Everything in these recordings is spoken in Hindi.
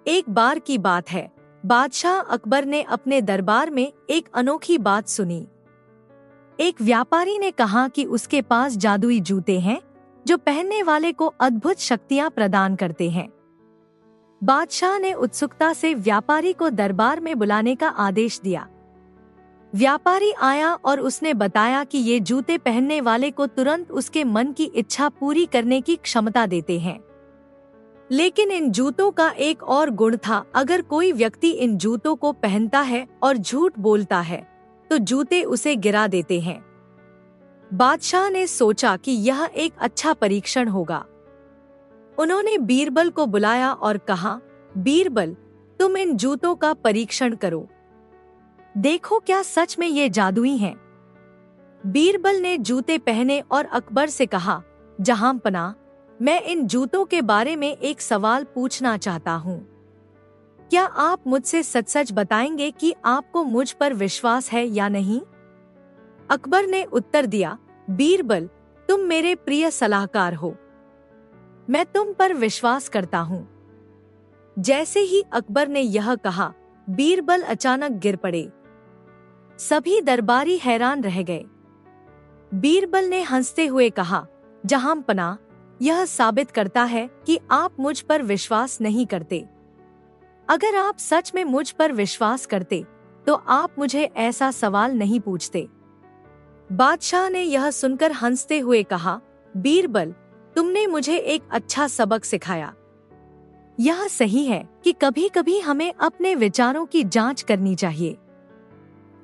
एक बार की बात है, बादशाह अकबर ने अपने दरबार में एक अनोखी बात सुनी। एक व्यापारी ने कहा कि उसके पास जादुई जूते हैं जो पहनने वाले को अद्भुत शक्तियां प्रदान करते हैं। बादशाह ने उत्सुकता से व्यापारी को दरबार में बुलाने का आदेश दिया। व्यापारी आया और उसने बताया कि ये जूते पहनने वाले को तुरंत उसके मन की इच्छा पूरी करने की क्षमता देते हैं। लेकिन इन जूतों का एक और गुण था, अगर कोई व्यक्ति इन जूतों को पहनता है और झूठ बोलता है तो जूते उसे गिरा देते हैं। बादशाह ने सोचा कि यह एक अच्छा परीक्षण होगा। उन्होंने बीरबल को बुलाया और कहा, बीरबल, तुम इन जूतों का परीक्षण करो, देखो क्या सच में ये जादुई हैं। बीरबल ने जूते पहने और अकबर से कहा, जहांपनाह, मैं इन जूतों के बारे में एक सवाल पूछना चाहता हूँ। क्या आप मुझसे सच सच बताएंगे कि आपको मुझ पर विश्वास है या नहीं? अकबर ने उत्तर दिया, बीरबल, तुम मेरे प्रिय सलाहकार हो, मैं तुम पर विश्वास करता हूँ। जैसे ही अकबर ने यह कहा, बीरबल अचानक गिर पड़े। सभी दरबारी हैरान रह गए। बीरबल ने हंसते हुए कहा, जहांपनाह, यह साबित करता है कि आप मुझ पर विश्वास नहीं करते। अगर आप सच में मुझ पर विश्वास करते तो आप मुझे ऐसा सवाल नहीं पूछते। बादशाह ने यह सुनकर हंसते हुए कहा, बीरबल, तुमने मुझे एक अच्छा सबक सिखाया। यह सही है कि कभी-कभी हमें अपने विचारों की जांच करनी चाहिए।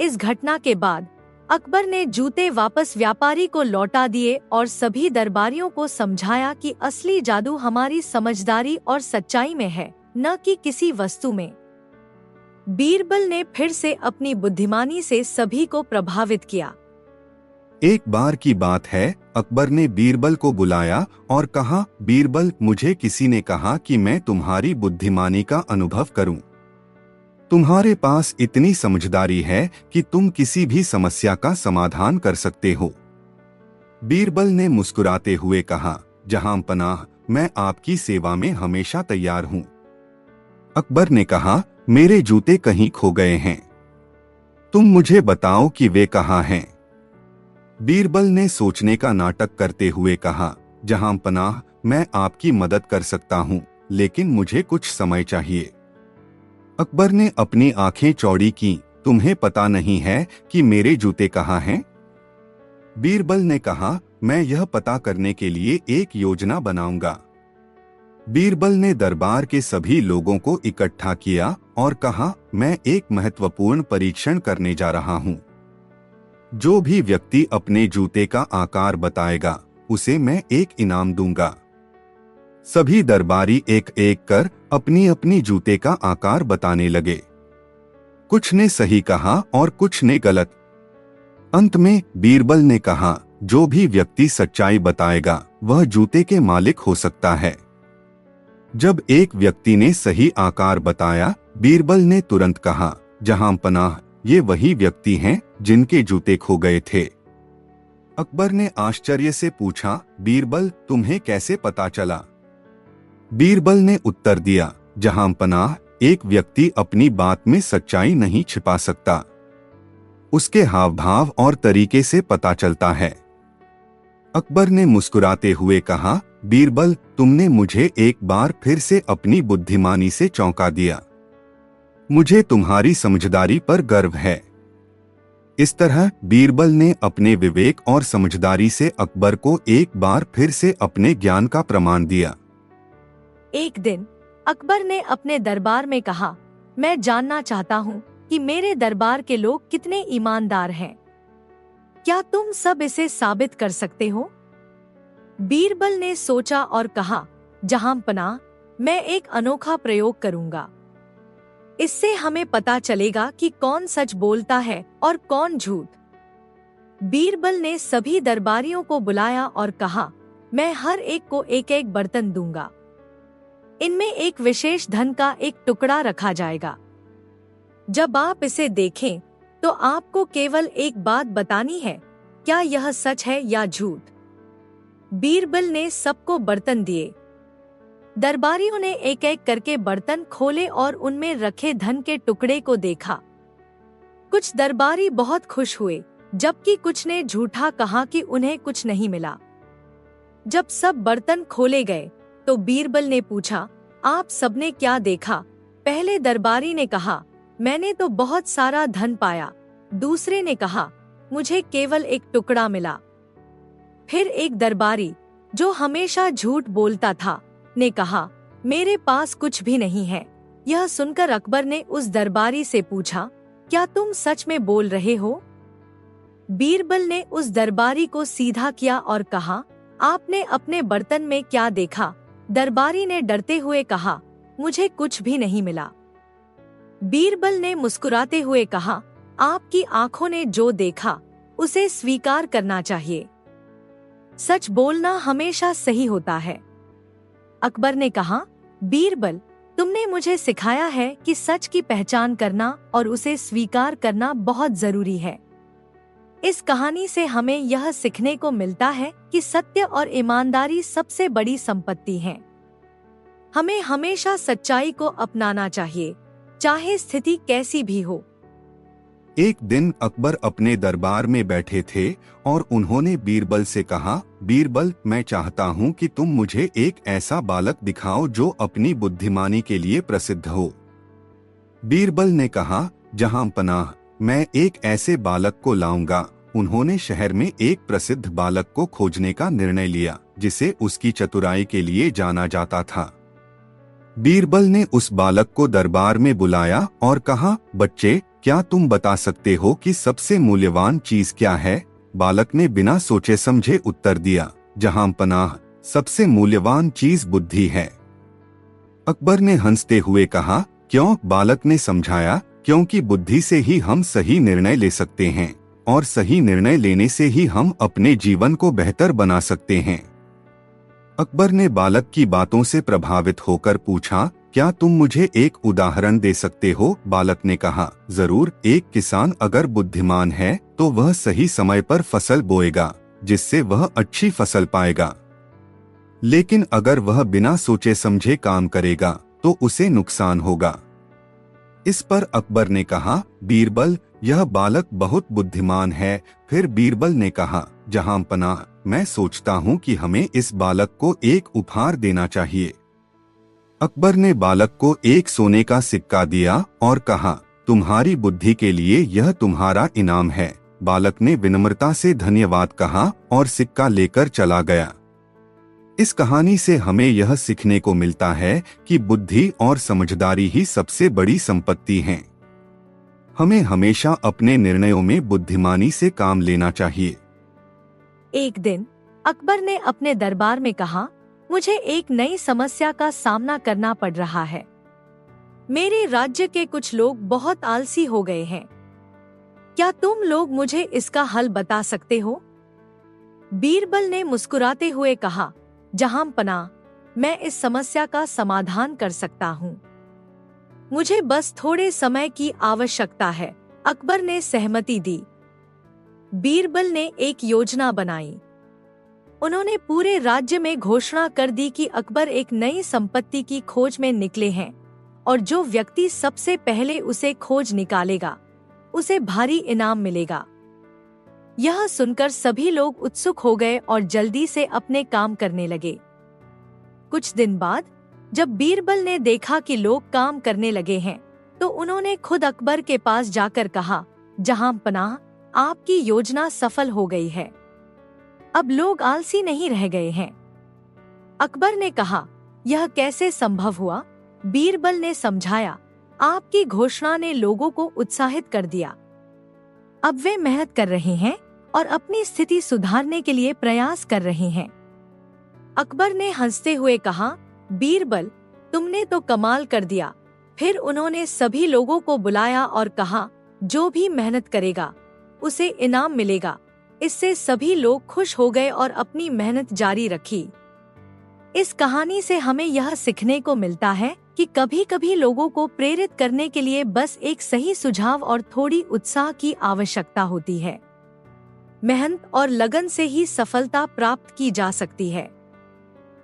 इस घटना के बाद अकबर ने जूते वापस व्यापारी को लौटा दिए और सभी दरबारियों को समझाया कि असली जादू हमारी समझदारी और सच्चाई में है, न कि किसी वस्तु में। बीरबल ने फिर से अपनी बुद्धिमानी से सभी को प्रभावित किया। एक बार की बात है, अकबर ने बीरबल को बुलाया और कहा, बीरबल, मुझे किसी ने कहा कि मैं तुम्हारी बुद्धिमानी का अनुभव करूं। तुम्हारे पास इतनी समझदारी है कि तुम किसी भी समस्या का समाधान कर सकते हो। बीरबल ने मुस्कुराते हुए कहा, जहांपनाह, मैं आपकी सेवा में हमेशा तैयार हूं। अकबर ने कहा, मेरे जूते कहीं खो गए हैं, तुम मुझे बताओ कि वे कहाँ हैं। बीरबल ने सोचने का नाटक करते हुए कहा, जहांपनाह, मैं आपकी मदद कर सकता हूं, लेकिन मुझे कुछ समय चाहिए। अकबर ने अपनी आंखें चौड़ी की, तुम्हें पता नहीं है कि मेरे जूते कहाँ हैं? बीरबल ने कहा, मैं यह पता करने के लिए एक योजना बनाऊंगा। बीरबल ने दरबार के सभी लोगों को इकट्ठा किया और कहा, मैं एक महत्वपूर्ण परीक्षण करने जा रहा हूं। जो भी व्यक्ति अपने जूते का आकार बताएगा, उसे मैं एक इनाम दूंगा। सभी दरबारी एक एक कर अपनी अपनी जूते का आकार बताने लगे। कुछ ने सही कहा और कुछ ने गलत। अंत में बीरबल ने कहा, जो भी व्यक्ति सच्चाई बताएगा वह जूते के मालिक हो सकता है। जब एक व्यक्ति ने सही आकार बताया, बीरबल ने तुरंत कहा, जहांपनाह, ये वही व्यक्ति हैं जिनके जूते खो गए थे। अकबर ने आश्चर्य से पूछा, बीरबल, तुम्हें कैसे पता चला? बीरबल ने उत्तर दिया, जहांपनाह, एक व्यक्ति अपनी बात में सच्चाई नहीं छिपा सकता, उसके हाव भाव और तरीके से पता चलता है। अकबर ने मुस्कुराते हुए कहा, बीरबल, तुमने मुझे एक बार फिर से अपनी बुद्धिमानी से चौंका दिया। मुझे तुम्हारी समझदारी पर गर्व है। इस तरह बीरबल ने अपने विवेक और समझदारी से अकबर को एक बार फिर से अपने ज्ञान का प्रमाण दिया। एक दिन अकबर ने अपने दरबार में कहा, मैं जानना चाहता हूँ कि मेरे दरबार के लोग कितने ईमानदार हैं। क्या तुम सब इसे साबित कर सकते हो? बीरबल ने सोचा और कहा, जहांपनाह, मैं एक अनोखा प्रयोग करूंगा। इससे हमें पता चलेगा कि कौन सच बोलता है और कौन झूठ। बीरबल ने सभी दरबारियों को बुलाया और कहा, मैं हर एक को एक एक बर्तन दूंगा। इनमें एक विशेष धन का एक टुकड़ा रखा जाएगा। जब आप इसे देखें तो आपको केवल एक बात बतानी है, क्या यह सच है या झूठ। बीरबल ने सबको बर्तन दिए। दरबारियों ने एक एक करके बर्तन खोले और उनमें रखे धन के टुकड़े को देखा। कुछ दरबारी बहुत खुश हुए, जबकि कुछ ने झूठा कहा कि उन्हें कुछ नहीं मिला। जब सब बर्तन खोले गए तो बीरबल ने पूछा, आप सबने क्या देखा? पहले दरबारी ने कहा, मैंने तो बहुत सारा धन पाया। दूसरे ने कहा, मुझे केवल एक टुकड़ा मिला। फिर एक दरबारी, जो हमेशा झूठ बोलता था, ने कहा, मेरे पास कुछ भी नहीं है। यह सुनकर अकबर ने उस दरबारी से पूछा, क्या तुम सच में बोल रहे हो? बीरबल ने उस दरबारी को सीधा किया और कहा, आपने अपने बर्तन में क्या देखा? दरबारी ने डरते हुए कहा, मुझे कुछ भी नहीं मिला। बीरबल ने मुस्कुराते हुए कहा, आपकी आंखों ने जो देखा उसे स्वीकार करना चाहिए। सच बोलना हमेशा सही होता है। अकबर ने कहा, बीरबल, तुमने मुझे सिखाया है कि सच की पहचान करना और उसे स्वीकार करना बहुत जरूरी है। इस कहानी से हमें यह सीखने को मिलता है कि सत्य और ईमानदारी सबसे बड़ी संपत्ति है। हमें हमेशा सच्चाई को अपनाना चाहिए, चाहे स्थिति कैसी भी हो। एक दिन अकबर अपने दरबार में बैठे थे और उन्होंने बीरबल से कहा, बीरबल, मैं चाहता हूं कि तुम मुझे एक ऐसा बालक दिखाओ जो अपनी बुद्धिमानी के लिए प्रसिद्ध हो। बीरबल ने कहा, जहां पनाह, मैं एक ऐसे बालक को लाऊंगा। उन्होंने शहर में एक प्रसिद्ध बालक को खोजने का निर्णय लिया, जिसे उसकी चतुराई के लिए जाना जाता था। बीरबल ने उस बालक को दरबार में बुलाया और कहा, बच्चे, क्या तुम बता सकते हो कि सबसे मूल्यवान चीज क्या है? बालक ने बिना सोचे समझे उत्तर दिया, जहां पनाह, सबसे मूल्यवान चीज बुद्धि है। अकबर ने हंसते हुए कहा, क्यों? बालक ने समझाया, क्योंकि बुद्धि से ही हम सही निर्णय ले सकते हैं और सही निर्णय लेने से ही हम अपने जीवन को बेहतर बना सकते हैं। अकबर ने बालक की बातों से प्रभावित होकर पूछा, क्या तुम मुझे एक उदाहरण दे सकते हो? बालक ने कहा, जरूर। एक किसान अगर बुद्धिमान है तो वह सही समय पर फसल बोएगा, जिससे वह अच्छी फसल पाएगा। लेकिन अगर वह बिना सोचे समझे काम करेगा तो उसे नुकसान होगा। इस पर अकबर ने कहा, बीरबल, यह बालक बहुत बुद्धिमान है। फिर बीरबल ने कहा, जहां पनाह, मैं सोचता हूं कि हमें इस बालक को एक उपहार देना चाहिए। अकबर ने बालक को एक सोने का सिक्का दिया और कहा, तुम्हारी बुद्धि के लिए यह तुम्हारा इनाम है। बालक ने विनम्रता से धन्यवाद कहा और सिक्का लेकर चला गया। इस कहानी से हमें यह सीखने को मिलता है कि बुद्धि और समझदारी ही सबसे बड़ी संपत्ति हैं। हमें हमेशा अपने निर्णयों में बुद्धिमानी से काम लेना चाहिए। एक दिन अकबर ने अपने दरबार में कहा, मुझे एक नई समस्या का सामना करना पड़ रहा है। मेरे राज्य के कुछ लोग बहुत आलसी हो गए हैं। क्या तुम लोग मुझे इसका हल बता सकते हो? बीरबल ने मुस्कुराते हुए कहा, जहां पनाह, मैं इस समस्या का समाधान कर सकता हूँ। मुझे बस थोड़े समय की आवश्यकता है। अकबर ने सहमति दी। बीरबल ने एक योजना बनाई। उन्होंने पूरे राज्य में घोषणा कर दी कि अकबर एक नई संपत्ति की खोज में निकले हैं और जो व्यक्ति सबसे पहले उसे खोज निकालेगा उसे भारी इनाम मिलेगा। यह सुनकर सभी लोग उत्सुक हो गए और जल्दी से अपने काम करने लगे। कुछ दिन बाद जब बीरबल ने देखा कि लोग काम करने लगे हैं तो उन्होंने खुद अकबर के पास जाकर कहा, जहां पनाह, आपकी योजना सफल हो गई है। अब लोग आलसी नहीं रह गए हैं। अकबर ने कहा, यह कैसे संभव हुआ? बीरबल ने समझाया, आपकी घोषणा ने लोगों को उत्साहित कर दिया। अब वे मेहनत कर रहे हैं और अपनी स्थिति सुधारने के लिए प्रयास कर रहे हैं। अकबर ने हंसते हुए कहा, बीरबल, तुमने तो कमाल कर दिया। फिर उन्होंने सभी लोगों को बुलाया और कहा, जो भी मेहनत करेगा उसे इनाम मिलेगा। इससे सभी लोग खुश हो गए और अपनी मेहनत जारी रखी। इस कहानी से हमें यह सीखने को मिलता है कि कभी कभी लोगों को प्रेरित करने के लिए बस एक सही सुझाव और थोड़ी उत्साह की आवश्यकता होती है। मेहनत और लगन से ही सफलता प्राप्त की जा सकती है।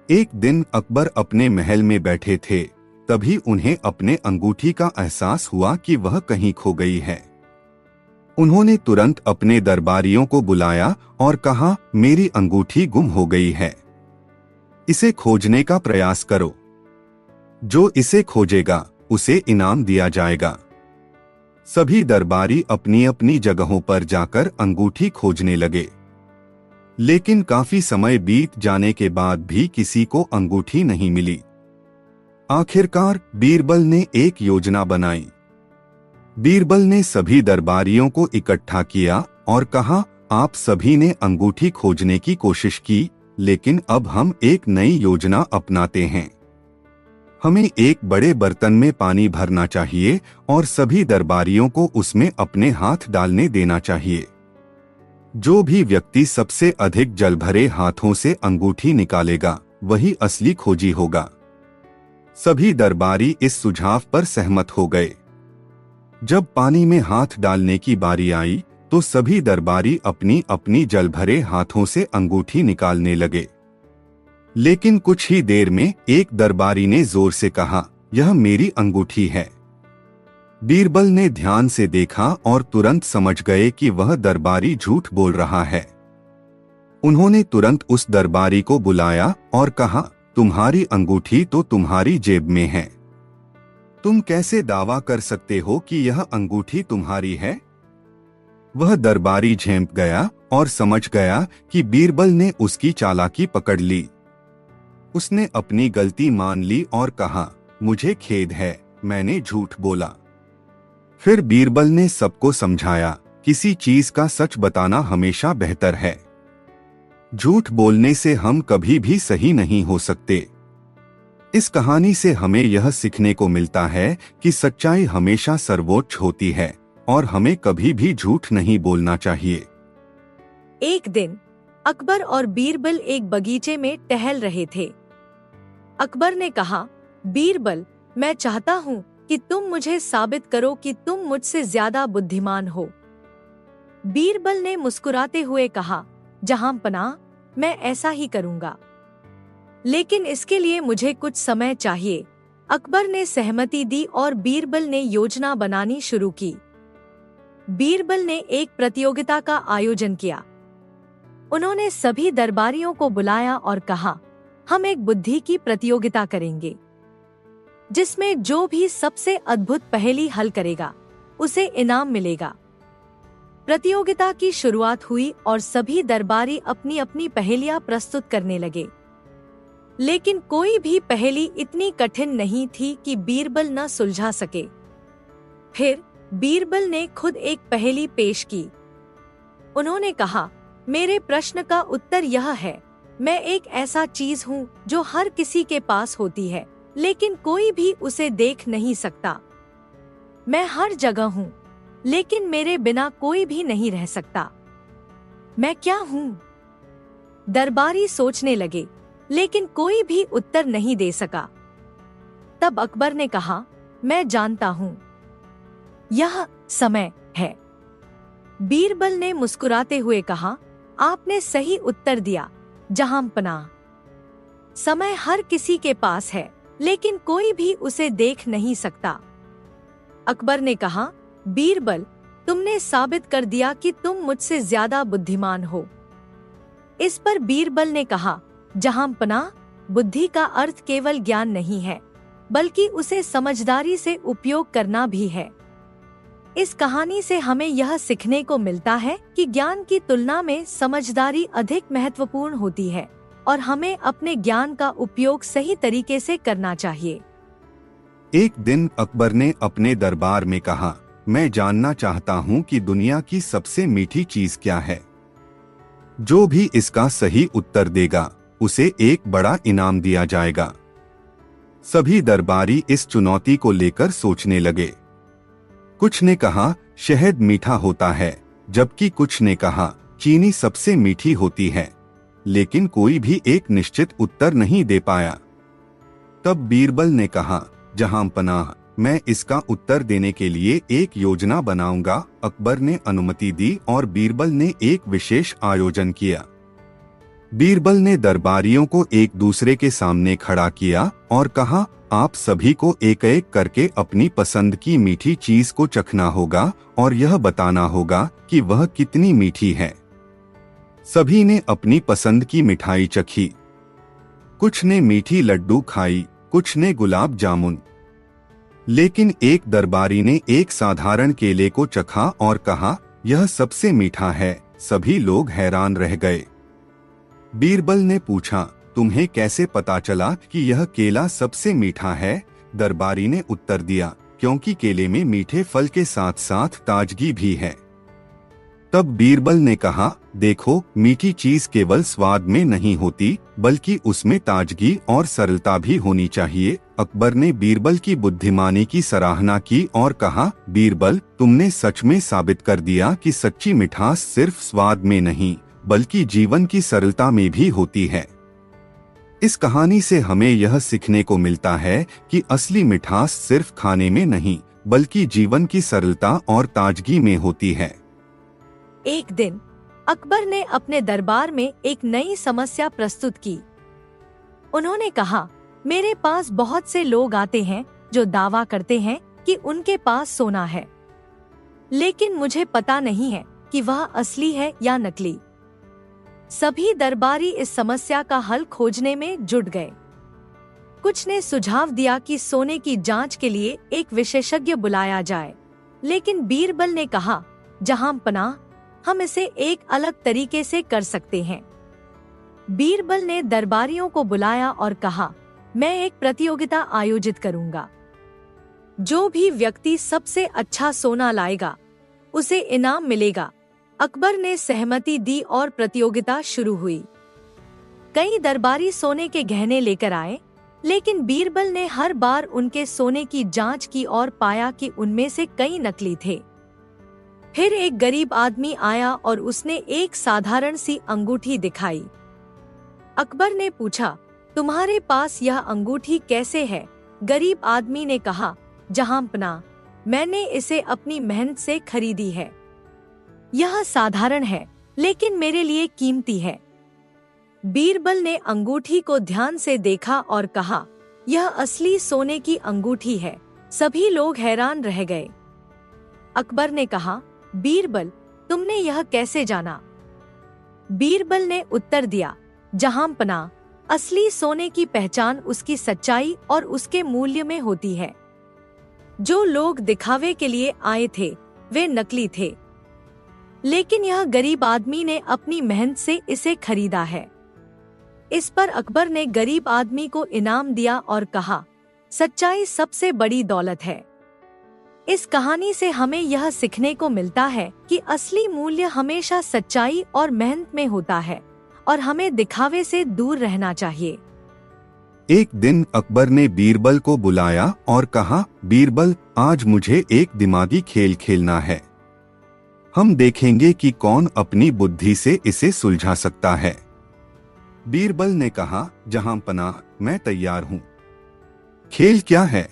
एक दिन अकबर अपने महल में बैठे थे, तभी उन्हें अपने अंगूठी का एहसास हुआ कि वह कहीं खो गई है। उन्होंने तुरंत अपने दरबारियों को बुलाया और कहा, मेरी अंगूठी गुम हो गई है, इसे खोजने का प्रयास करो। जो इसे खोजेगा उसे इनाम दिया जाएगा। सभी दरबारी अपनी अपनी जगहों पर जाकर अंगूठी खोजने लगे, लेकिन काफी समय बीत जाने के बाद भी किसी को अंगूठी नहीं मिली। आखिरकार बीरबल ने एक योजना बनाई। बीरबल ने सभी दरबारियों को इकट्ठा किया और कहा, आप सभी ने अंगूठी खोजने की कोशिश की, लेकिन अब हम एक नई योजना अपनाते हैं। हमें एक बड़े बर्तन में पानी भरना चाहिए और सभी दरबारियों को उसमें अपने हाथ डालने देना चाहिए। जो भी व्यक्ति सबसे अधिक जल भरे हाथों से अंगूठी निकालेगा वही असली खोजी होगा। सभी दरबारी इस सुझाव पर सहमत हो गए। जब पानी में हाथ डालने की बारी आई तो सभी दरबारी अपनी अपनी जल भरे हाथों से अंगूठी निकालने लगे, लेकिन कुछ ही देर में एक दरबारी ने जोर से कहा, यह मेरी अंगूठी है। बीरबल ने ध्यान से देखा और तुरंत समझ गए कि वह दरबारी झूठ बोल रहा है। उन्होंने तुरंत उस दरबारी को बुलाया और कहा, तुम्हारी अंगूठी तो तुम्हारी जेब में है, तुम कैसे दावा कर सकते हो कि यह अंगूठी तुम्हारी है? वह दरबारी झेंप गया और समझ गया कि बीरबल ने उसकी चालाकी पकड़ ली। उसने अपनी गलती मान ली और कहा, मुझे खेद है, मैंने झूठ बोला। फिर बीरबल ने सबको समझाया, किसी चीज का सच बताना हमेशा बेहतर है। झूठ बोलने से हम कभी भी सही नहीं हो सकते। इस कहानी से हमें यह सीखने को मिलता है कि सच्चाई हमेशा सर्वोच्च होती है और हमें कभी भी झूठ नहीं बोलना चाहिए। एक दिन अकबर और बीरबल एक बगीचे में टहल रहे थे। अकबर ने कहा, बीरबल, मैं चाहता हूँ कि तुम मुझे साबित करो कि तुम मुझसे ज्यादा बुद्धिमान हो। बीरबल ने मुस्कुराते हुए कहा, जहांपनाह, मैं ऐसा ही करूँगा, लेकिन इसके लिए मुझे कुछ समय चाहिए। अकबर ने सहमति दी और बीरबल ने योजना बनानी शुरू की। बीरबल ने एक प्रतियोगिता का आयोजन किया। उन्होंने सभी दरबारियों को बुलाया और कहा, हम एक बुद्धि की प्रतियोगिता करेंगे, जिसमें जो भी सबसे अद्भुत पहेली हल करेगा उसे इनाम मिलेगा। प्रतियोगिता की शुरुआत हुई और सभी दरबारी अपनी अपनी पहेलियां प्रस्तुत करने लगे, लेकिन कोई भी पहेली इतनी कठिन नहीं थी कि बीरबल न सुलझा सके। फिर बीरबल ने खुद एक पहेली पेश की। उन्होंने कहा, मेरे प्रश्न का उत्तर यह है, मैं एक ऐसा चीज हूँ जो हर किसी के पास होती है, लेकिन कोई भी उसे देख नहीं सकता। मैं हर जगह हूँ, लेकिन मेरे बिना कोई भी नहीं रह सकता। मैं क्या हूँ? दरबारी सोचने लगे, लेकिन कोई भी उत्तर नहीं दे सका। तब अकबर ने कहा, मैं जानता हूँ, यह समय है। बीरबल ने मुस्कुराते हुए कहा, आपने सही उत्तर दिया, जहांपनाह। समय हर किसी के पास है, लेकिन कोई भी उसे देख नहीं सकता। अकबर ने कहा, बीरबल, तुमने साबित कर दिया कि तुम मुझसे ज्यादा बुद्धिमान हो। इस पर बीरबल ने कहा, जहांपनाह, बुद्धि का अर्थ केवल ज्ञान नहीं है, बल्कि उसे समझदारी से उपयोग करना भी है। इस कहानी से हमें यह सीखने को मिलता है कि ज्ञान की तुलना में समझदारी अधिक महत्वपूर्ण होती है और हमें अपने ज्ञान का उपयोग सही तरीके से करना चाहिए। एक दिन अकबर ने अपने दरबार में कहा, मैं जानना चाहता हूँ कि दुनिया की सबसे मीठी चीज क्या है। जो भी इसका सही उत्तर देगा उसे एक बड़ा इनाम दिया जाएगा। सभी दरबारी इस चुनौती को लेकर सोचने लगे। कुछ ने कहा, शहद मीठा होता है, जबकि कुछ ने कहा, चीनी सबसे मीठी होती है, लेकिन कोई भी एक निश्चित उत्तर नहीं दे पाया। तब बीरबल ने कहा, जहांपनाह, मैं इसका उत्तर देने के लिए एक योजना बनाऊंगा। अकबर ने अनुमति दी और बीरबल ने एक विशेष आयोजन किया। बीरबल ने दरबारियों को एक दूसरे के सामने खड़ा किया और कहा, आप सभी को एक एक करके अपनी पसंद की मीठी चीज को चखना होगा और यह बताना होगा कि वह कितनी मीठी है। सभी ने अपनी पसंद की मिठाई चखी। कुछ ने मीठी लड्डू खाई, कुछ ने गुलाब जामुन। लेकिन एक दरबारी ने एक साधारण केले को चखा और कहा, यह सबसे मीठा है। सभी लोग हैरान रह गए। बीरबल ने पूछा, तुम्हें कैसे पता चला कि यह केला सबसे मीठा है? दरबारी ने उत्तर दिया, क्योंकि केले में मीठे फल के साथ साथ ताजगी भी है। तब बीरबल ने कहा, देखो, मीठी चीज केवल स्वाद में नहीं होती, बल्कि उसमें ताजगी और सरलता भी होनी चाहिए। अकबर ने बीरबल की बुद्धिमानी की सराहना की और कहा, बीरबल, तुमने सच में साबित कर दिया कि सच्ची मिठास सिर्फ स्वाद में नहीं, बल्कि जीवन की सरलता में भी होती है। इस कहानी से हमें यह सीखने को मिलता है कि असली मिठास सिर्फ खाने में नहीं, बल्कि जीवन की सरलता और ताजगी में होती है। एक दिन अकबर ने अपने दरबार में एक नई समस्या प्रस्तुत की। उन्होंने कहा, मेरे पास बहुत से लोग आते हैं जो दावा करते हैं कि उनके पास सोना है, लेकिन मुझे पता नहीं है कि वह असली है या नकली। सभी दरबारी इस समस्या का हल खोजने में जुट गए। कुछ ने सुझाव दिया कि सोने की जांच के लिए एक विशेषज्ञ बुलाया जाए, लेकिन बीरबल ने कहा, जहां पनाह, हम इसे एक अलग तरीके से कर सकते हैं। बीरबल ने दरबारियों को बुलाया और कहा, मैं एक प्रतियोगिता आयोजित करूंगा। जो भी व्यक्ति सबसे अच्छा सोना लाएगा, उसे इनाम मिलेगा। अकबर ने सहमति दी और प्रतियोगिता शुरू हुई। कई दरबारी सोने के गहने लेकर आए, लेकिन बीरबल ने हर बार उनके सोने की जांच की और पाया कि उनमें से कई नकली थे। फिर एक गरीब आदमी आया और उसने एक साधारण सी अंगूठी दिखाई। अकबर ने पूछा, तुम्हारे पास यह अंगूठी कैसे है? गरीब आदमी ने कहा, जहांपनाह, मैंने इसे अपनी मेहनत से खरीदी है। यह साधारण है, लेकिन मेरे लिए कीमती है। बीरबल ने अंगूठी को ध्यान से देखा और कहा, यह असली सोने की अंगूठी है। सभी लोग हैरान रह गए। अकबर ने कहा, बीरबल, तुमने यह कैसे जाना? बीरबल ने उत्तर दिया, जहांपनाह, असली सोने की पहचान उसकी सच्चाई और उसके मूल्य में होती है। जो लोग दिखावे के लिए आए थे, वे नकली थे, लेकिन यह गरीब आदमी ने अपनी मेहनत से इसे खरीदा है। इस पर अकबर ने गरीब आदमी को इनाम दिया और कहा, सच्चाई सबसे बड़ी दौलत है। इस कहानी से हमें यह सीखने को मिलता है कि असली मूल्य हमेशा सच्चाई और मेहनत में होता है और हमें दिखावे से दूर रहना चाहिए। एक दिन अकबर ने बीरबल को बुलाया और कहा, बीरबल, आज मुझे एक दिमागी खेल खेलना है। हम देखेंगे कि कौन अपनी बुद्धि से इसे सुलझा सकता है। बीरबल ने कहा, जहांपनाह, मैं तैयार हूँ। खेल क्या है?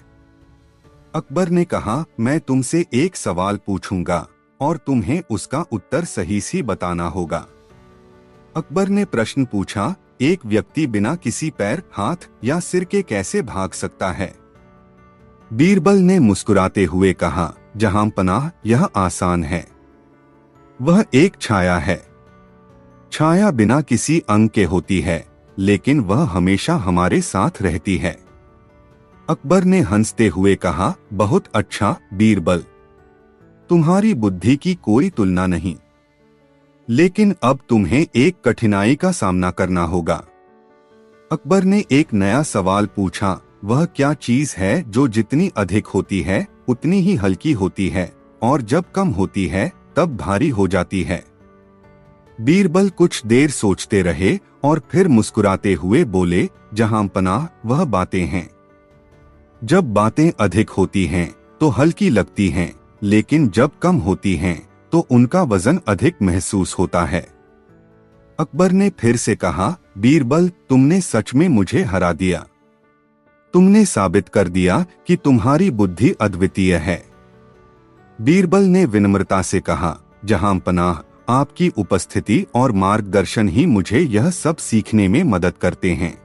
अकबर ने कहा, मैं तुमसे एक सवाल पूछूंगा और तुम्हें उसका उत्तर सही सी बताना होगा। अकबर ने प्रश्न पूछा, एक व्यक्ति बिना किसी पैर, हाथ या सिर के कैसे भाग सकता है? बीरबल ने मुस्कुराते हुए कहा, जहांपनाह, यह आसान है। वह एक छाया है। छाया बिना किसी अंग के होती है, लेकिन वह हमेशा हमारे साथ रहती है। अकबर ने हंसते हुए कहा, बहुत अच्छा बीरबल, तुम्हारी बुद्धि की कोई तुलना नहीं। लेकिन अब तुम्हें एक कठिनाई का सामना करना होगा। अकबर ने एक नया सवाल पूछा, वह क्या चीज है जो जितनी अधिक होती है उतनी ही हल्की होती है और जब कम होती है तब भारी हो जाती है? बीरबल कुछ देर सोचते रहे और फिर मुस्कुराते हुए बोले, जहांपनाह, वह बातें हैं। जब बातें अधिक होती हैं तो हल्की लगती हैं, लेकिन जब कम होती हैं तो उनका वजन अधिक महसूस होता है। अकबर ने फिर से कहा, बीरबल, तुमने सच में मुझे हरा दिया। तुमने साबित कर दिया कि तुम्हारी बुद्धि अद्वितीय है। बीरबल ने विनम्रता से कहा, जहांपनाह, आपकी उपस्थिति और मार्गदर्शन ही मुझे यह सब सीखने में मदद करते हैं।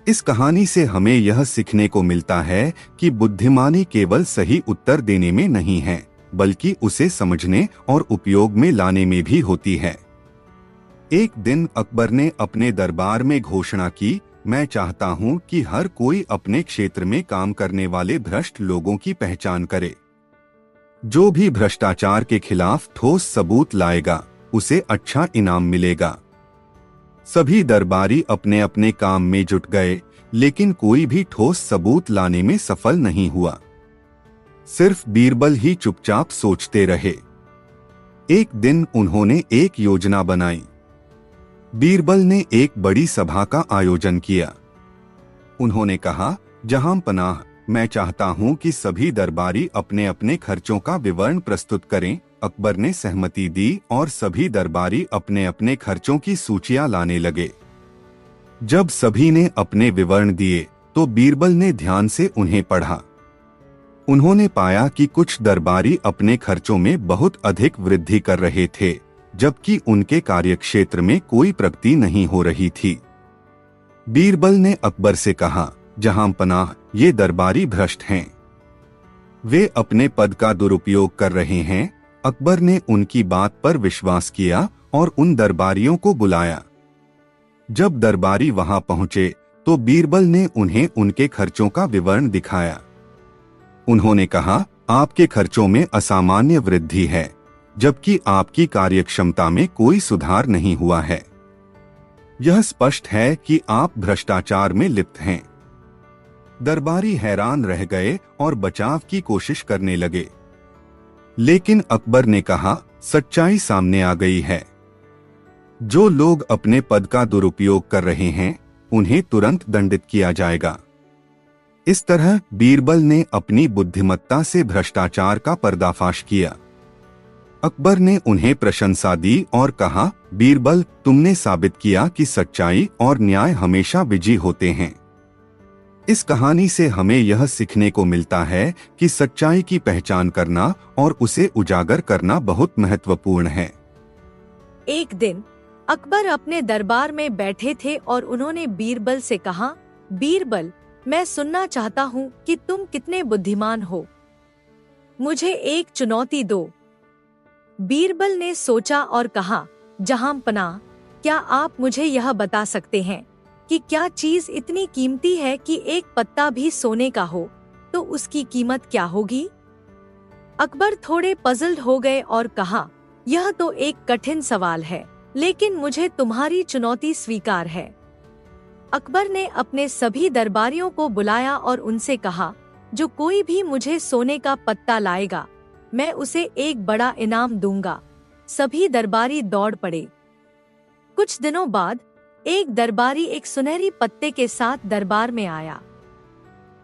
इस कहानी से हमें यह सीखने को मिलता है कि बुद्धिमानी केवल सही उत्तर देने में नहीं है, बल्कि उसे समझने और उपयोग में लाने में भी होती है। एक दिन अकबर ने अपने दरबार में घोषणा की, मैं चाहता हूं कि हर कोई अपने क्षेत्र में काम करने वाले भ्रष्ट लोगों की पहचान करे। जो भी भ्रष्टाचार के खिलाफ ठोस सबूत लाएगा, उसे अच्छा इनाम मिलेगा। सभी दरबारी अपने अपने काम में जुट गए, लेकिन कोई भी ठोस सबूत लाने में सफल नहीं हुआ। सिर्फ बीरबल ही चुपचाप सोचते रहे। एक दिन उन्होंने एक योजना बनाई। बीरबल ने एक बड़ी सभा का आयोजन किया। उन्होंने कहा, जहां पनाह, मैं चाहता हूं कि सभी दरबारी अपने अपने खर्चों का विवरण प्रस्तुत करें। अकबर ने सहमति दी और सभी दरबारी अपने अपने खर्चों की सूचियां लाने लगे। जब सभी ने अपने विवरण दिए तो बीरबल ने ध्यान से उन्हें पढ़ा। उन्होंने पाया कि कुछ दरबारी अपने खर्चों में बहुत अधिक वृद्धि कर रहे थे, जबकि उनके कार्यक्षेत्र में कोई प्रगति नहीं हो रही थी। बीरबल ने अकबर से कहा, जहां पनाह, ये दरबारी भ्रष्ट हैं। वे अपने पद का दुरुपयोग कर रहे हैं। अकबर ने उनकी बात पर विश्वास किया और उन दरबारियों को बुलाया। जब दरबारी वहां पहुंचे तो बीरबल ने उन्हें उनके खर्चों का विवरण दिखाया। उन्होंने कहा, आपके खर्चों में असामान्य वृद्धि है, जबकि आपकी कार्यक्षमता में कोई सुधार नहीं हुआ है। यह स्पष्ट है कि आप भ्रष्टाचार में लिप्त हैं। दरबारी हैरान रह गए और बचाव की कोशिश करने लगे, लेकिन अकबर ने कहा, सच्चाई सामने आ गई है। जो लोग अपने पद का दुरुपयोग कर रहे हैं, उन्हें तुरंत दंडित किया जाएगा। इस तरह बीरबल ने अपनी बुद्धिमत्ता से भ्रष्टाचार का पर्दाफाश किया। अकबर ने उन्हें प्रशंसा दी और कहा, बीरबल, तुमने साबित किया कि सच्चाई और न्याय हमेशा विजयी होते हैं। इस कहानी से हमें यह सीखने को मिलता है कि सच्चाई की पहचान करना और उसे उजागर करना बहुत महत्वपूर्ण है। एक दिन अकबर अपने दरबार में बैठे थे और उन्होंने बीरबल से कहा, बीरबल, मैं सुनना चाहता हूँ कि तुम कितने बुद्धिमान हो। मुझे एक चुनौती दो। बीरबल ने सोचा और कहा, जहां पनाह, क्या आप मुझे यह बता सकते हैं कि क्या चीज इतनी कीमती है कि एक पत्ता भी सोने का हो तो उसकी कीमत क्या होगी? अकबर थोड़े पजल्ड हो गए और कहा, यह तो एक कठिन सवाल है, लेकिन मुझे तुम्हारी चुनौती स्वीकार है। अकबर ने अपने सभी दरबारियों को बुलाया और उनसे कहा, जो कोई भी मुझे सोने का पत्ता लाएगा, मैं उसे एक बड़ा इनाम दूंगा। सभी दरबारी दौड़ पड़े। कुछ दिनों बाद एक दरबारी एक सुनहरी पत्ते के साथ दरबार में आया।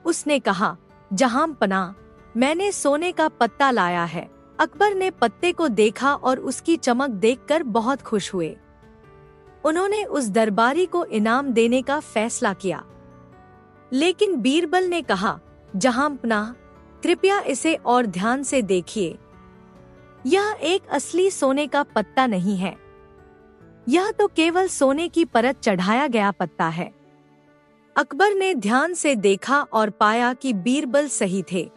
उसने कहा, जहां पनाह, मैंने सोने का पत्ता लाया है। अकबर ने पत्ते को देखा और उसकी चमक देखकर बहुत खुश हुए। उन्होंने उस दरबारी को इनाम देने का फैसला किया, लेकिन बीरबल ने कहा, जहां पनाह, कृपया इसे और ध्यान से देखिए। यह एक असली सोने का पत्ता नहीं है। यह तो केवल सोने की परत चढ़ाया गया पत्ता है। अकबर ने ध्यान से देखा और पाया कि बीरबल सही थे।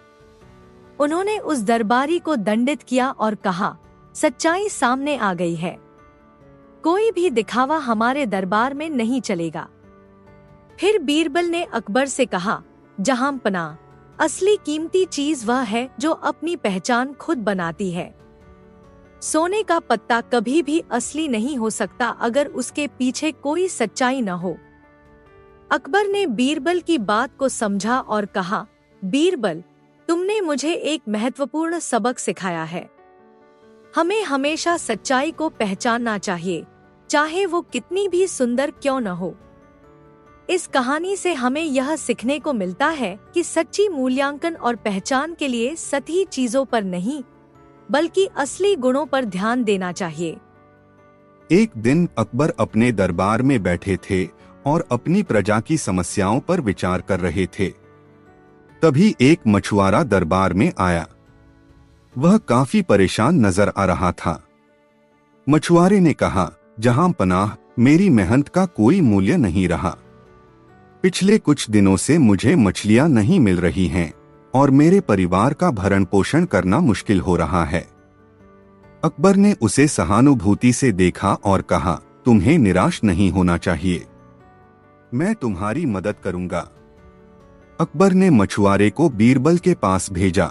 उन्होंने उस दरबारी को दंडित किया और कहा, सच्चाई सामने आ गई है। कोई भी दिखावा हमारे दरबार में नहीं चलेगा। फिर बीरबल ने अकबर से कहा, जहां पनाह, असली कीमती चीज वह है जो अपनी पहचान खुद बनाती है। सोने का पत्ता कभी भी असली नहीं हो सकता अगर उसके पीछे कोई सच्चाई न हो। अकबर ने बीरबल की बात को समझा और कहा, बीरबल, तुमने मुझे एक महत्वपूर्ण सबक सिखाया है। हमें हमेशा सच्चाई को पहचानना चाहिए, चाहे वो कितनी भी सुंदर क्यों न हो। इस कहानी से हमें यह सीखने को मिलता है कि सच्ची मूल्यांकन और पहचान के लिए सतही चीजों पर नहीं, बल्कि असली गुणों पर ध्यान देना चाहिए। एक दिन अकबर अपने दरबार में बैठे थे और अपनी प्रजा की समस्याओं पर विचार कर रहे थे। तभी एक मछुआरा दरबार में आया। वह काफी परेशान नजर आ रहा था। मछुआरे ने कहा, जहां पनाह, मेरी मेहनत का कोई मूल्य नहीं रहा। पिछले कुछ दिनों से मुझे मछलियां नहीं मिल रही हैं और मेरे परिवार का भरण पोषण करना मुश्किल हो रहा है। अकबर ने उसे सहानुभूति से देखा और कहा, तुम्हें निराश नहीं होना चाहिए, मैं तुम्हारी मदद करूंगा। अकबर ने मछुआरे को बीरबल के पास भेजा।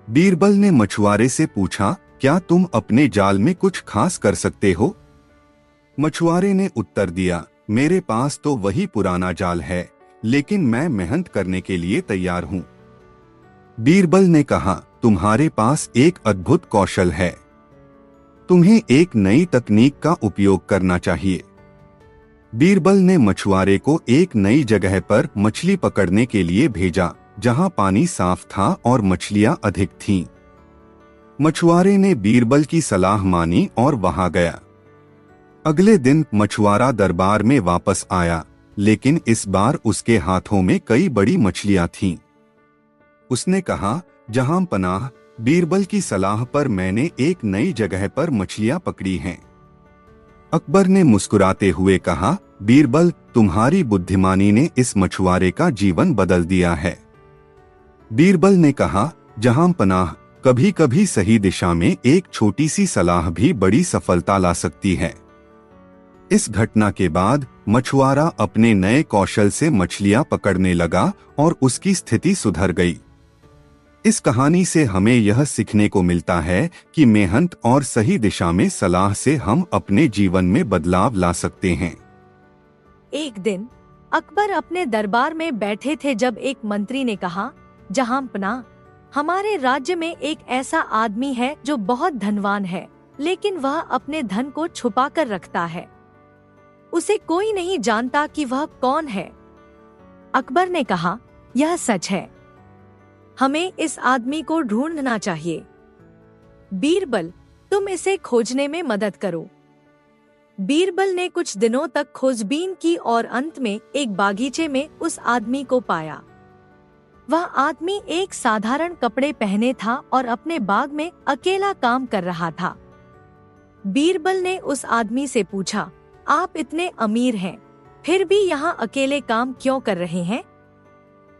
बीरबल ने मछुआरे से पूछा, क्या तुम अपने जाल में कुछ खास कर सकते हो? मछुआरे ने उत्तर दिया, मेरे पास तो वही पुराना जाल है, लेकिन मैं मेहनत करने के लिए तैयार हूं। बीरबल ने कहा, तुम्हारे पास एक अद्भुत कौशल है, तुम्हें एक नई तकनीक का उपयोग करना चाहिए। बीरबल ने मछुआरे को एक नई जगह पर मछली पकड़ने के लिए भेजा, जहां पानी साफ था और मछलियां अधिक थीं। मछुआरे ने बीरबल की सलाह मानी और वहां गया। अगले दिन मछुआरा दरबार में वापस आया, लेकिन इस बार उसके हाथों में कई बड़ी मछलियां थीं। उसने कहा, जहां पनाह, बीरबल की सलाह पर मैंने एक नई जगह पर मछलियां पकड़ी हैं। अकबर ने मुस्कुराते हुए कहा, बीरबल, तुम्हारी बुद्धिमानी ने इस मछुआरे का जीवन बदल दिया है। बीरबल ने कहा, जहां पनाह, कभी कभी सही दिशा में एक छोटी सी सलाह भी बड़ी सफलता ला सकती है। इस घटना के बाद मछुआरा अपने नए कौशल से मछलियां पकड़ने लगा और उसकी स्थिति सुधर गई। इस कहानी से हमें यह सीखने को मिलता है कि मेहनत और सही दिशा में सलाह से हम अपने जीवन में बदलाव ला सकते हैं। एक दिन अकबर अपने दरबार में बैठे थे जब एक मंत्री ने कहा, जहांपनाह, हमारे राज्य में एक ऐसा आदमी है जो बहुत धनवान है, लेकिन वह अपने धन को छुपा कर रखता है। उसे कोई नहीं जानता कि वह कौन है। अकबर ने कहा, यह सच है, हमें इस आदमी को ढूंढना चाहिए। बीरबल, तुम इसे खोजने में मदद करो। बीरबल ने कुछ दिनों तक खोजबीन की और अंत में एक बागीचे में उस आदमी को पाया। वह आदमी एक साधारण कपड़े पहने था और अपने बाग में अकेला काम कर रहा था। बीरबल ने उस आदमी से पूछा, आप इतने अमीर हैं, फिर भी यहाँ अकेले काम क्यों कर रहे हैं?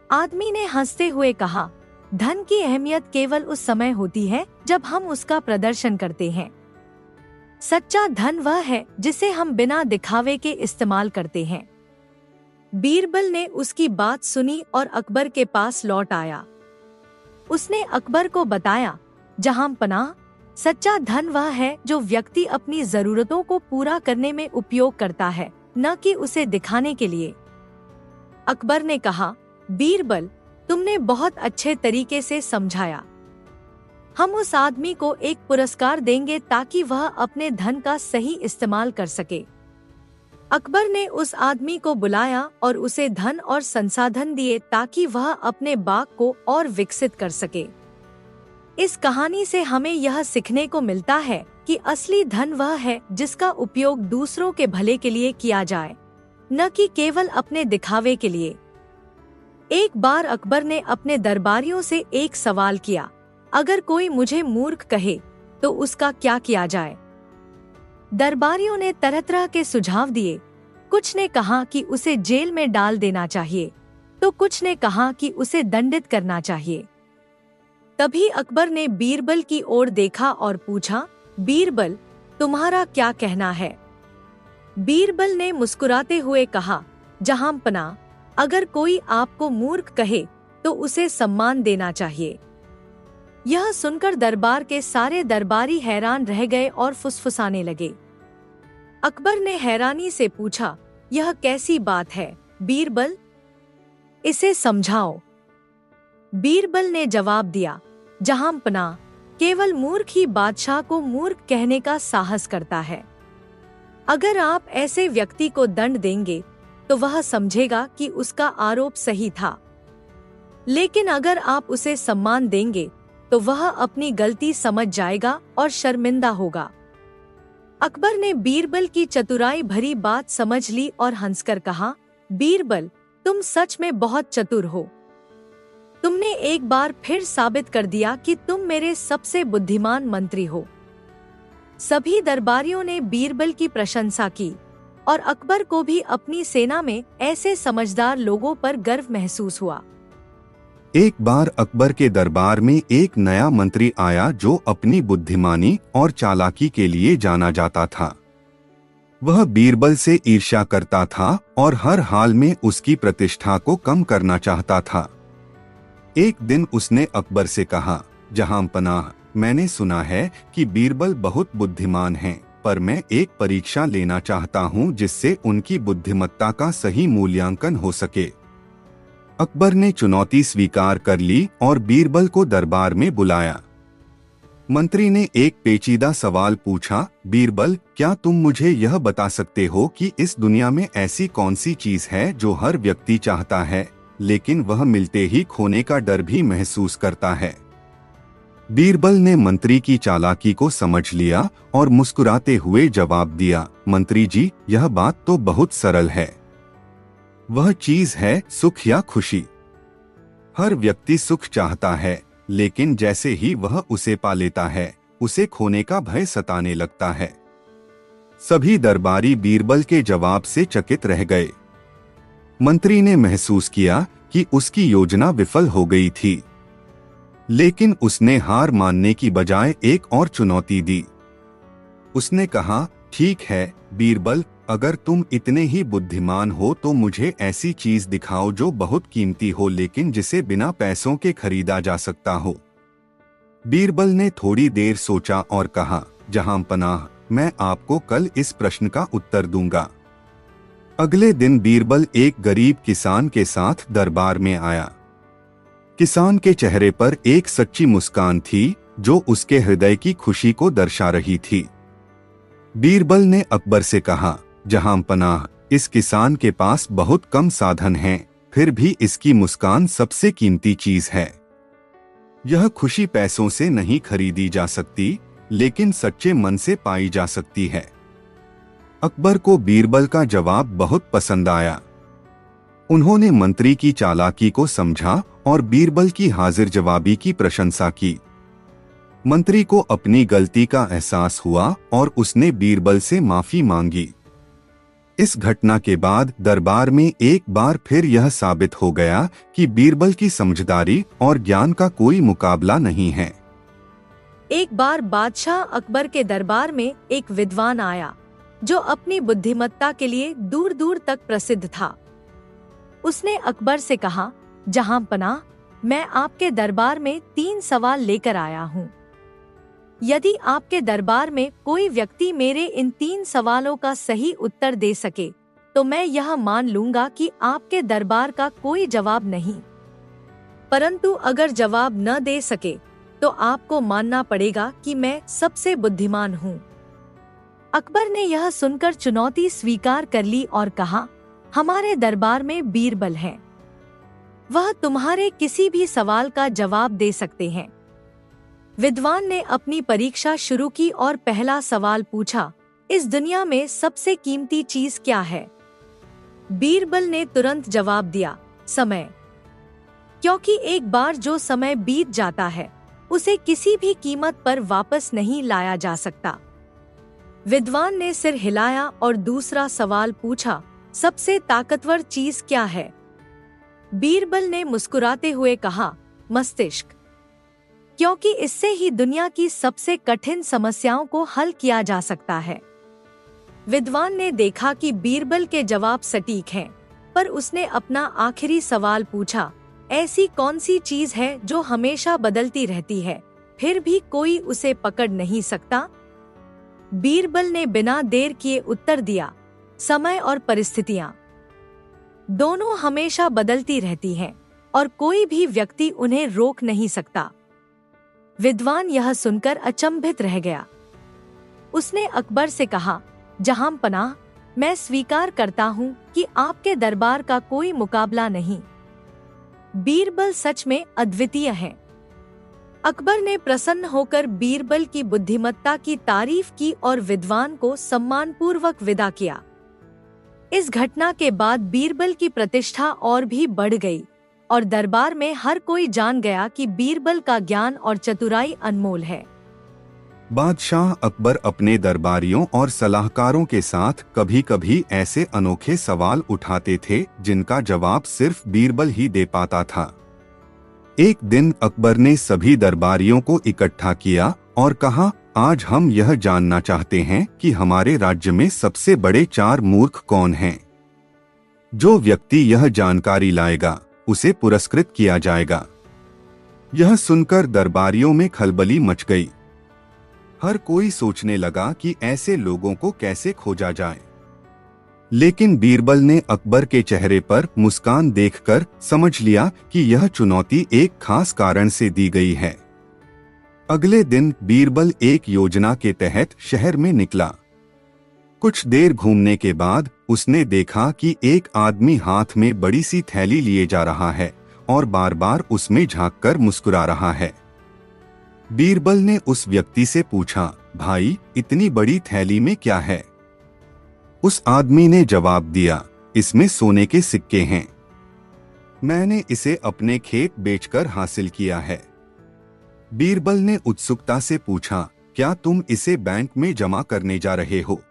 आदमी ने हंसते हुए कहा, धन की अहमियत केवल उस समय होती है जब हम उसका प्रदर्शन करते हैं। सच्चा धन वह है जिसे हम बिना दिखावे के इस्तेमाल करते हैं। बीरबल ने उसकी बात सुनी और अकबर के पास लौट आया। उसने अकबर को बताया, जहांपनाह, सच्चा धन वह है जो व्यक्ति अपनी जरूरतों को पूरा करने में उपयोग करता है, न कि उसे दिखाने के लिए। अकबर ने कहा, बीरबल, तुमने बहुत अच्छे तरीके से समझाया। हम उस आदमी को एक पुरस्कार देंगे ताकि वह अपने धन का सही इस्तेमाल कर सके। अकबर ने उस आदमी को बुलाया और उसे धन और संसाधन दिए ताकि वह अपने बाग को और विकसित कर सके। इस कहानी से हमें यह सीखने को मिलता है कि असली धन वह है जिसका उपयोग दूसरों के भले के लिए किया जाए, न कि केवल अपने दिखावे के लिए। एक बार अकबर ने अपने दरबारियों से एक सवाल किया, अगर कोई मुझे मूर्ख कहे तो उसका क्या किया जाए? दरबारियों ने तरह तरह के सुझाव दिए। कुछ ने कहा कि उसे जेल में डाल देना चाहिए, तो कुछ ने कहा कि उसे दंडित करना चाहिए। तभी अकबर ने बीरबल की ओर देखा और पूछा, बीरबल, तुम्हारा क्या कहना है? बीरबल ने मुस्कुराते हुए कहा, जहांपनाह, अगर कोई आपको मूर्ख कहे तो उसे सम्मान देना चाहिए। यह सुनकर दरबार के सारे दरबारी हैरान रह गए और फुसफुसाने लगे। अकबर ने हैरानी से पूछा, यह कैसी बात है बीरबल? इसे समझाओ। बीरबल ने जवाब दिया, जहांपनाह, केवल मूर्ख ही बादशाह को मूर्ख कहने का साहस करता है। अगर आप ऐसे व्यक्ति को दंड देंगे तो वह समझेगा कि उसका आरोप सही था, लेकिन अगर आप उसे सम्मान देंगे तो वह अपनी गलती समझ जाएगा और शर्मिंदा होगा। अकबर ने बीरबल की चतुराई भरी बात समझ ली और हंसकर कहा, बीरबल, तुम सच में बहुत चतुर हो। तुमने एक बार फिर साबित कर दिया कि तुम मेरे सबसे बुद्धिमान मंत्री हो। सभी दरबारियों ने बीरबल की प्रशंसा की और अकबर को भी अपनी सेना में ऐसे समझदार लोगों पर गर्व महसूस हुआ। एक बार अकबर के दरबार में एक नया मंत्री आया जो अपनी बुद्धिमानी और चालाकी के लिए जाना जाता था। वह बीरबल से ईर्ष्या करता था और हर हाल में उसकी प्रतिष्ठा को कम करना चाहता था। एक दिन उसने अकबर से कहा, जहांपनाह, मैंने सुना है कि बीरबल बहुत बुद्धिमान हैं, पर मैं एक परीक्षा लेना चाहता हूं जिससे उनकी बुद्धिमत्ता का सही मूल्यांकन हो सके। अकबर ने चुनौती स्वीकार कर ली और बीरबल को दरबार में बुलाया। मंत्री ने एक पेचीदा सवाल पूछा, बीरबल, क्या तुम मुझे यह बता सकते हो कि इस दुनिया में ऐसी कौन सी चीज है जो हर व्यक्ति चाहता है, लेकिन वह मिलते ही खोने का डर भी महसूस करता है? बीरबल ने मंत्री की चालाकी को समझ लिया और मुस्कुराते हुए जवाब दिया, मंत्री जी, यह बात तो बहुत सरल है। वह चीज है सुख या खुशी। हर व्यक्ति सुख चाहता है, लेकिन जैसे ही वह उसे पा लेता है, उसे खोने का भय सताने लगता है। सभी दरबारी बीरबल के जवाब से चकित रह गए। मंत्री ने महसूस किया कि उसकी योजना विफल हो गई थी, लेकिन उसने हार मानने की बजाय एक और चुनौती दी। उसने कहा, ठीक है बीरबल, अगर तुम इतने ही बुद्धिमान हो तो मुझे ऐसी चीज दिखाओ जो बहुत कीमती हो लेकिन जिसे बिना पैसों के खरीदा जा सकता हो। बीरबल ने थोड़ी देर सोचा और कहा, जहांपनाह, मैं आपको कल इस प्रश्न का उत्तर दूंगा। अगले दिन बीरबल एक गरीब किसान के साथ दरबार में आया। किसान के चेहरे पर एक सच्ची मुस्कान थी जो उसके हृदय की खुशी को दर्शा रही थी। बीरबल ने अकबर से कहा, जहांपनाह, इस किसान के पास बहुत कम साधन हैं, फिर भी इसकी मुस्कान सबसे कीमती चीज है। यह खुशी पैसों से नहीं खरीदी जा सकती, लेकिन सच्चे मन से पाई जा सकती है। अकबर को बीरबल का जवाब बहुत पसंद आया। उन्होंने मंत्री की चालाकी को समझा और बीरबल की हाजिर जवाबी की प्रशंसा की। मंत्री को अपनी गलती का एहसास हुआ और उसने बीरबल से माफी मांगी। इस घटना के बाद दरबार में एक बार फिर यह साबित हो गया कि बीरबल की समझदारी और ज्ञान का कोई मुकाबला नहीं है। एक बार बादशाह अकबर के दरबार में एक विद्वान आया जो अपनी बुद्धिमत्ता के लिए दूर दूर तक प्रसिद्ध था। उसने अकबर से कहा, जहांपनाह, मैं आपके दरबार में 3 सवाल लेकर आया हूँ। यदि आपके दरबार में कोई व्यक्ति मेरे इन 3 सवालों का सही उत्तर दे सके तो मैं यह मान लूंगा कि आपके दरबार का कोई जवाब नहीं, परंतु अगर जवाब न दे सके तो आपको मानना पड़ेगा कि मैं सबसे बुद्धिमान हूँ। अकबर ने यह सुनकर चुनौती स्वीकार कर ली और कहा, हमारे दरबार में बीरबल है, वह तुम्हारे किसी भी सवाल का जवाब दे सकते हैं। विद्वान ने अपनी परीक्षा शुरू की और पहला सवाल पूछा, इस दुनिया में सबसे कीमती चीज क्या है? बीरबल ने तुरंत जवाब दिया, समय, क्योंकि एक बार जो समय बीत जाता है उसे किसी भी कीमत पर वापस नहीं लाया जा सकता। विद्वान ने सिर हिलाया और दूसरा सवाल पूछा, सबसे ताकतवर चीज क्या है? बीरबल ने मुस्कुराते हुए कहा, मस्तिष्क, क्योंकि इससे ही दुनिया की सबसे कठिन समस्याओं को हल किया जा सकता है। विद्वान ने देखा कि बीरबल के जवाब सटीक हैं, पर उसने अपना आखिरी सवाल पूछा, ऐसी कौन सी चीज है जो हमेशा बदलती रहती है, फिर भी कोई उसे पकड़ नहीं सकता? बीरबल ने बिना देर किए उत्तर दिया, समय और परिस्थितियां दोनों हमेशा बदलती रहती हैं और कोई भी व्यक्ति उन्हें रोक नहीं सकता। विद्वान यह सुनकर अचंभित रह गया। उसने अकबर से कहा, जहांपनाह, मैं स्वीकार करता हूँ कि आपके दरबार का कोई मुकाबला नहीं। बीरबल सच में अद्वितीय हैं। अकबर ने प्रसन्न होकर बीरबल की बुद्धिमत्ता की तारीफ की और विद्वान को सम्मानपूर्वक विदा किया। इस घटना के बाद बीरबल की प्रतिष्ठा और भी बढ़ गई और दरबार में हर कोई जान गया कि बीरबल का ज्ञान और चतुराई अनमोल है। बादशाह अकबर अपने दरबारियों और सलाहकारों के साथ कभी कभी ऐसे अनोखे सवाल उठाते थे जिनका जवाब सिर्फ बीरबल ही दे पाता था। एक दिन अकबर ने सभी दरबारियों को इकट्ठा किया और कहा, आज हम यह जानना चाहते हैं कि हमारे राज्य में सबसे बड़े 4 मूर्ख कौन हैं। जो व्यक्ति यह जानकारी लाएगा उसे पुरस्कृत किया जाएगा। यह सुनकर दरबारियों में खलबली मच गई। हर कोई सोचने लगा कि ऐसे लोगों को कैसे खोजा जाए। लेकिन बीरबल ने अकबर के चेहरे पर मुस्कान देखकर समझ लिया कि यह चुनौती एक खास कारण से दी गई है। अगले दिन बीरबल एक योजना के तहत शहर में निकला। कुछ देर घूमने के बाद उसने देखा कि एक आदमी हाथ में बड़ी सी थैली लिए जा रहा है और बार बार उसमें झांककर मुस्कुरा रहा है। बीरबल ने उस व्यक्ति से पूछा, भाई, इतनी बड़ी थैली में क्या है? उस आदमी ने जवाब दिया, इसमें सोने के सिक्के हैं। मैंने इसे अपने खेत बेचकर हासिल किया है। बीरबल ने उत्सुकता से पूछा, क्या तुम इसे बैंक में जमा करने जा रहे हो?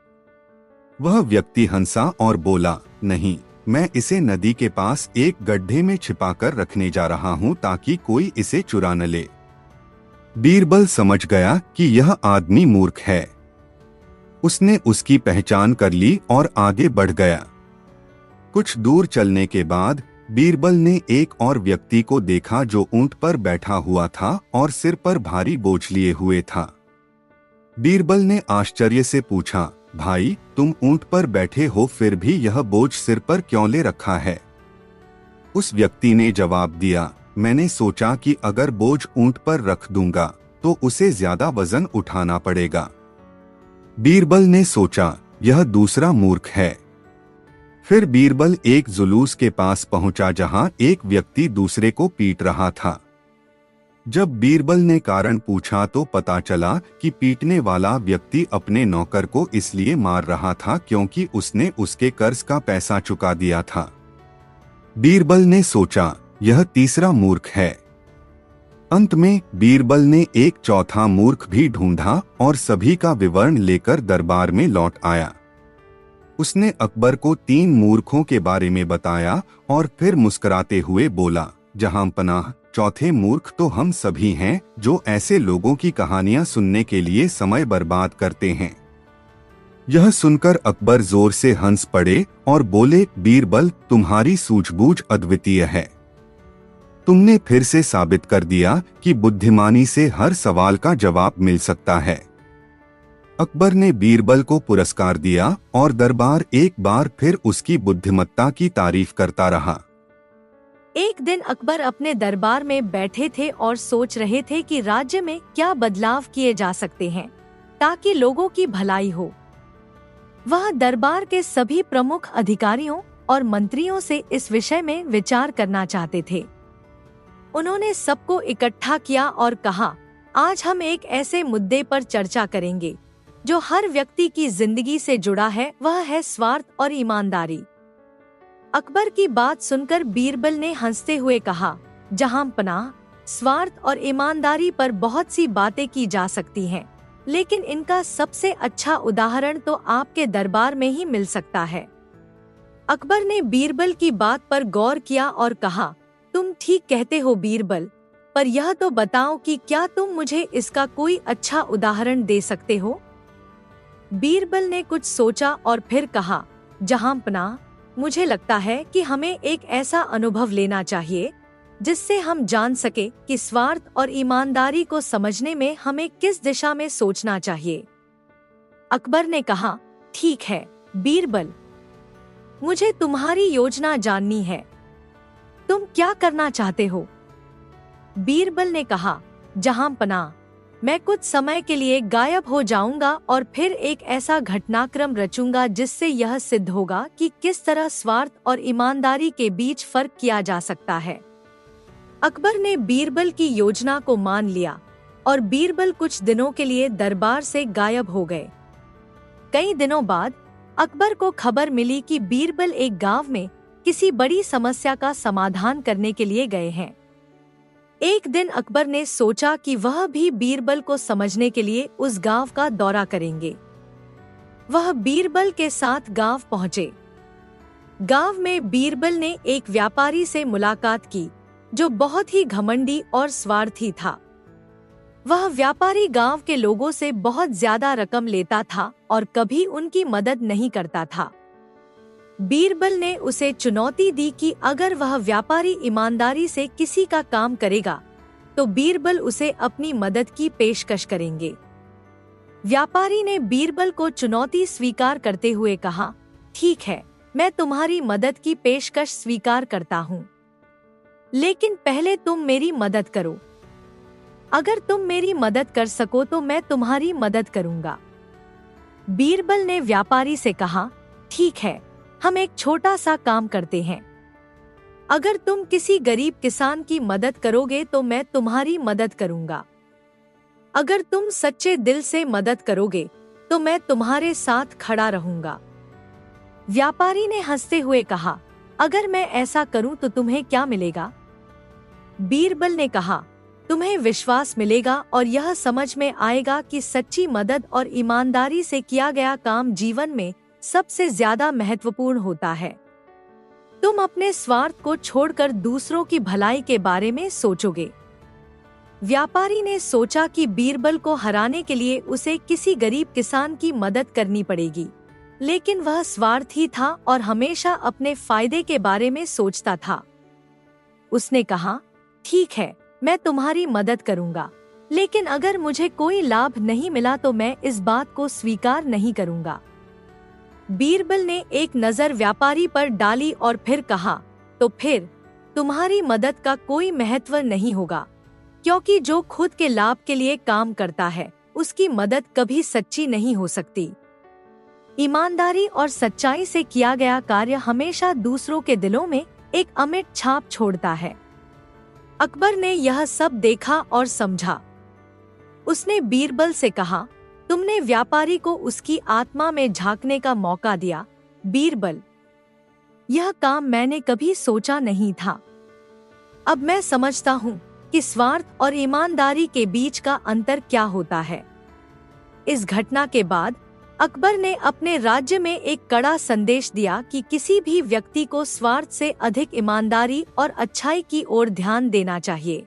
वह व्यक्ति हंसा और बोला, नहीं, मैं इसे नदी के पास एक गड्ढे में छिपाकर रखने जा रहा हूं ताकि कोई इसे चुरा न ले। बीरबल समझ गया कि यह आदमी मूर्ख है। उसने उसकी पहचान कर ली और आगे बढ़ गया। कुछ दूर चलने के बाद बीरबल ने एक और व्यक्ति को देखा जो ऊंट पर बैठा हुआ था और सिर पर भारी बोझ लिए हुए था। बीरबल ने आश्चर्य से पूछा, भाई, तुम ऊंट पर बैठे हो फिर भी यह बोझ सिर पर क्यों ले रखा है? उस व्यक्ति ने जवाब दिया, मैंने सोचा कि अगर बोझ ऊंट पर रख दूंगा तो उसे ज्यादा वजन उठाना पड़ेगा। बीरबल ने सोचा, यह दूसरा मूर्ख है। फिर बीरबल एक जुलूस के पास पहुंचा जहां एक व्यक्ति दूसरे को पीट रहा था। जब बीरबल ने कारण पूछा तो पता चला कि पीटने वाला व्यक्ति अपने नौकर को इसलिए मार रहा था क्योंकि उसने उसके कर्ज का पैसा चुका दिया था। बीरबल ने सोचा, यह तीसरा मूर्ख है। अंत में बीरबल ने एक चौथा मूर्ख भी ढूंढा और सभी का विवरण लेकर दरबार में लौट आया। उसने अकबर को 3 मूर्खों के बारे में बताया और फिर मुस्कुराते हुए बोला, जहांपनाह, चौथे मूर्ख तो हम सभी हैं जो ऐसे लोगों की कहानियां सुनने के लिए समय बर्बाद करते हैं। यह सुनकर अकबर जोर से हंस पड़े और बोले, बीरबल, तुम्हारी सूझबूझ अद्वितीय है। तुमने फिर से साबित कर दिया कि बुद्धिमानी से हर सवाल का जवाब मिल सकता है। अकबर ने बीरबल को पुरस्कार दिया और दरबार एक बार फिर उसकी बुद्धिमत्ता की तारीफ करता रहा। एक दिन अकबर अपने दरबार में बैठे थे और सोच रहे थे कि राज्य में क्या बदलाव किए जा सकते हैं ताकि लोगों की भलाई हो। वह दरबार के सभी प्रमुख अधिकारियों और मंत्रियों से इस विषय में विचार करना चाहते थे। उन्होंने सबको इकट्ठा किया और कहा, आज हम एक ऐसे मुद्दे पर चर्चा करेंगे जो हर व्यक्ति की जिंदगी से जुड़ा है, वह है स्वार्थ और ईमानदारी। अकबर की बात सुनकर बीरबल ने हंसते हुए कहा, जहांपनाह, स्वार्थ और ईमानदारी पर बहुत सी बातें की जा सकती हैं, लेकिन इनका सबसे अच्छा उदाहरण तो आपके दरबार में ही मिल सकता है। अकबर ने बीरबल की बात पर गौर किया और कहा, तुम ठीक कहते हो बीरबल, पर यह तो बताओ कि क्या तुम मुझे इसका कोई अच्छा उदाहरण दे सकते हो? बीरबल ने कुछ सोचा और फिर कहा, जहांपनाह, मुझे लगता है कि हमें एक ऐसा अनुभव लेना चाहिए जिससे हम जान सके कि स्वार्थ और ईमानदारी को समझने में हमें किस दिशा में सोचना चाहिए। अकबर ने कहा, ठीक है बीरबल, मुझे तुम्हारी योजना जाननी है। तुम क्या करना चाहते हो? बीरबल ने कहा, जहांपनाह, मैं कुछ समय के लिए गायब हो जाऊंगा और फिर एक ऐसा घटनाक्रम रचूंगा जिससे यह सिद्ध होगा कि किस तरह स्वार्थ और ईमानदारी के बीच फर्क किया जा सकता है। अकबर ने बीरबल की योजना को मान लिया और बीरबल कुछ दिनों के लिए दरबार से गायब हो गए। कई दिनों बाद अकबर को खबर मिली कि बीरबल एक गांव में किसी बड़ी समस्या का समाधान करने के लिए गए हैं। एक दिन अकबर ने सोचा कि वह भी बीरबल को समझने के लिए उस गांव का दौरा करेंगे। वह बीरबल के साथ गांव पहुंचे। गांव में बीरबल ने एक व्यापारी से मुलाकात की जो बहुत ही घमंडी और स्वार्थी था। वह व्यापारी गांव के लोगों से बहुत ज्यादा रकम लेता था और कभी उनकी मदद नहीं करता था। बीरबल ने उसे चुनौती दी कि अगर वह व्यापारी ईमानदारी से किसी का काम करेगा तो बीरबल उसे अपनी मदद की पेशकश करेंगे। व्यापारी ने बीरबल को चुनौती स्वीकार करते हुए कहा, ठीक है, मैं तुम्हारी मदद की पेशकश स्वीकार करता हूँ, लेकिन पहले तुम मेरी मदद करो। अगर तुम मेरी मदद कर सको तो मैं तुम्हारी मदद करूँगा। बीरबल ने व्यापारी से कहा, ठीक है, हम एक छोटा सा काम करते हैं। अगर तुम किसी गरीब किसान की मदद करोगे तो मैं तुम्हारी मदद करूंगा। अगर तुम सच्चे दिल से मदद करोगे तो मैं तुम्हारे साथ खड़ा रहूंगा। व्यापारी ने हंसते हुए कहा, अगर मैं ऐसा करूं तो तुम्हें क्या मिलेगा? बीरबल ने कहा, तुम्हें विश्वास मिलेगा और यह समझ में आएगा कि सच्ची मदद और ईमानदारी से किया गया काम जीवन में सबसे ज्यादा महत्वपूर्ण होता है। तुम अपने स्वार्थ को छोड़कर दूसरों की भलाई के बारे में सोचोगे। व्यापारी ने सोचा कि बीरबल को हराने के लिए उसे किसी गरीब किसान की मदद करनी पड़ेगी, लेकिन वह स्वार्थी था और हमेशा अपने फायदे के बारे में सोचता था। उसने कहा, ठीक है, मैं तुम्हारी मदद करूंगा, लेकिन अगर मुझे कोई लाभ नहीं मिला तो मैं इस बात को स्वीकार नहीं करूंगा। बीरबल ने एक नजर व्यापारी पर डाली और फिर कहा, तो फिर तुम्हारी मदद का कोई महत्व नहीं होगा, क्योंकि जो खुद के लाभ के लिए काम करता है उसकी मदद कभी सच्ची नहीं हो सकती। ईमानदारी और सच्चाई से किया गया कार्य हमेशा दूसरों के दिलों में एक अमिट छाप छोड़ता है। अकबर ने यह सब देखा और समझा। उसने बीरबल से कहा, तुमने व्यापारी को उसकी आत्मा में झांकने का मौका दिया। बीरबल, यह काम मैंने कभी सोचा नहीं था। अब मैं समझता हूँ कि स्वार्थ और ईमानदारी के बीच का अंतर क्या होता है। इस घटना के बाद अकबर ने अपने राज्य में एक कड़ा संदेश दिया कि किसी भी व्यक्ति को स्वार्थ से अधिक ईमानदारी और अच्छाई की ओर ध्यान देना चाहिए।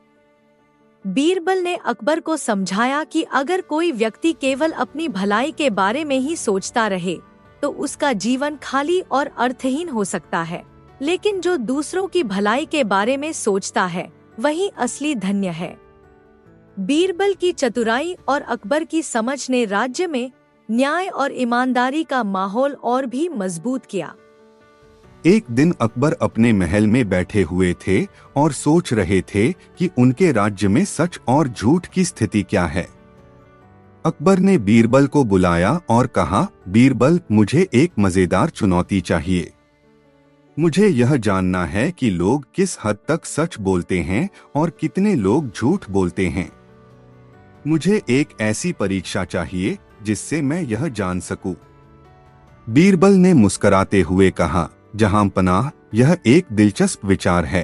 बीरबल ने अकबर को समझाया कि अगर कोई व्यक्ति केवल अपनी भलाई के बारे में ही सोचता रहे तो उसका जीवन खाली और अर्थहीन हो सकता है, लेकिन जो दूसरों की भलाई के बारे में सोचता है वही असली धन्य है। बीरबल की चतुराई और अकबर की समझ ने राज्य में न्याय और ईमानदारी का माहौल और भी मजबूत किया। एक दिन अकबर अपने महल में बैठे हुए थे और सोच रहे थे कि उनके राज्य में सच और झूठ की स्थिति क्या है। अकबर ने बीरबल को बुलाया और कहा, बीरबल, मुझे एक मजेदार चुनौती चाहिए। मुझे यह जानना है कि लोग किस हद तक सच बोलते हैं और कितने लोग झूठ बोलते हैं। मुझे एक ऐसी परीक्षा चाहिए जिससे मैं यह जान सकूं। बीरबल ने मुस्कुराते हुए कहा, जहां पनाह, यह एक दिलचस्प विचार है।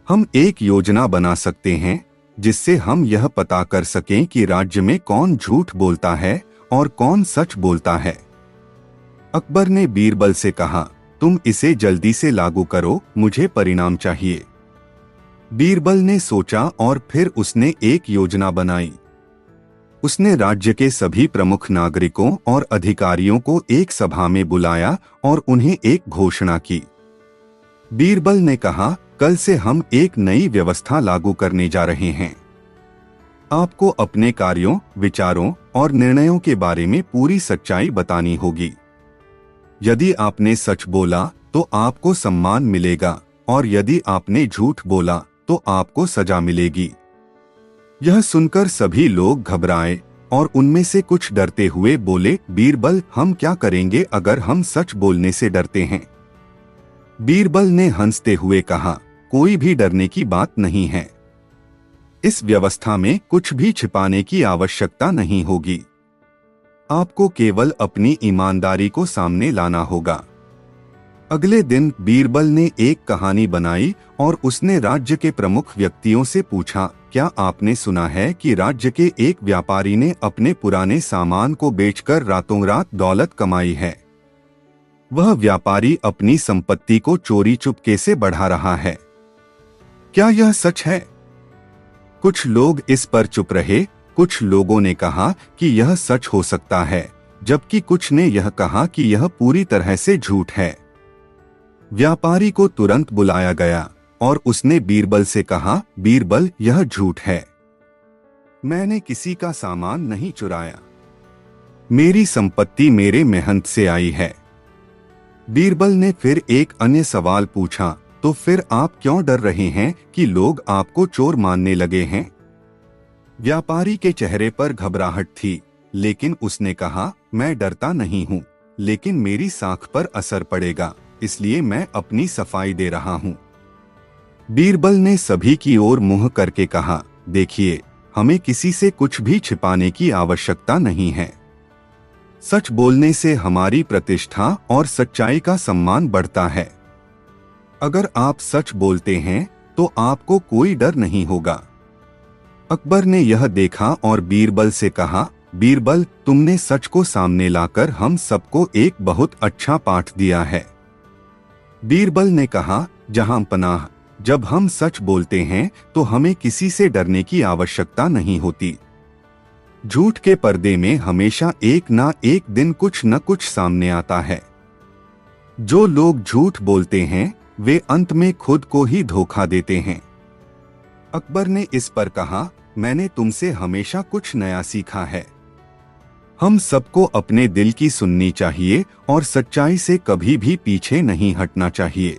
हम एक योजना बना सकते हैं जिससे हम यह पता कर सकें कि राज्य में कौन झूठ बोलता है और कौन सच बोलता है। अकबर ने बीरबल से कहा, तुम इसे जल्दी से लागू करो, मुझे परिणाम चाहिए। बीरबल ने सोचा और फिर उसने एक योजना बनाई। उसने राज्य के सभी प्रमुख नागरिकों और अधिकारियों को एक सभा में बुलाया और उन्हें एक घोषणा की। बीरबल ने कहा, कल से हम एक नई व्यवस्था लागू करने जा रहे हैं। आपको अपने कार्यों, विचारों और निर्णयों के बारे में पूरी सच्चाई बतानी होगी। यदि आपने सच बोला तो आपको सम्मान मिलेगा और यदि आपने झूठ बोला तो आपको सजा मिलेगी। यह सुनकर सभी लोग घबराए और उनमें से कुछ डरते हुए बोले, बीरबल, हम क्या करेंगे अगर हम सच बोलने से डरते हैं? बीरबल ने हंसते हुए कहा, कोई भी डरने की बात नहीं है। इस व्यवस्था में कुछ भी छिपाने की आवश्यकता नहीं होगी। आपको केवल अपनी ईमानदारी को सामने लाना होगा। अगले दिन बीरबल ने एक कहानी बनाई और उसने राज्य के प्रमुख व्यक्तियों से पूछा, क्या आपने सुना है कि राज्य के एक व्यापारी ने अपने पुराने सामान को बेचकर रातों रात दौलत कमाई है। वह व्यापारी अपनी संपत्ति को चोरी चुपके से बढ़ा रहा है। क्या यह सच है? कुछ लोग इस पर चुप रहे। कुछ लोगों ने कहा कि यह सच हो सकता है, जबकि कुछ ने यह कहा कि यह पूरी तरह से झूठ है। व्यापारी को तुरंत बुलाया गया और उसने बीरबल से कहा, बीरबल, यह झूठ है। मैंने किसी का सामान नहीं चुराया। मेरी संपत्ति मेरे मेहनत से आई है। बीरबल ने फिर एक अन्य सवाल पूछा, तो फिर आप क्यों डर रहे हैं कि लोग आपको चोर मानने लगे हैं? व्यापारी के चेहरे पर घबराहट थी, लेकिन उसने कहा, मैं डरता नहीं हूँ, लेकिन मेरी साख पर असर पड़ेगा, इसलिए मैं अपनी सफाई दे रहा हूँ। बीरबल ने सभी की ओर मुंह करके कहा, देखिए, हमें किसी से कुछ भी छिपाने की आवश्यकता नहीं है। सच बोलने से हमारी प्रतिष्ठा और सच्चाई का सम्मान बढ़ता है। अगर आप सच बोलते हैं तो आपको कोई डर नहीं होगा। अकबर ने यह देखा और बीरबल से कहा, बीरबल, तुमने सच को सामने लाकर हम सबको एक बहुत अच्छा पाठ दिया है। बीरबल ने कहा, जहां पनाह, जब हम सच बोलते हैं तो हमें किसी से डरने की आवश्यकता नहीं होती। झूठ के पर्दे में हमेशा एक ना एक दिन कुछ न कुछ सामने आता है। जो लोग झूठ बोलते हैं वे अंत में खुद को ही धोखा देते हैं। अकबर ने इस पर कहा, मैंने तुमसे हमेशा कुछ नया सीखा है। हम सबको अपने दिल की सुननी चाहिए और सच्चाई से कभी भी पीछे नहीं हटना चाहिए।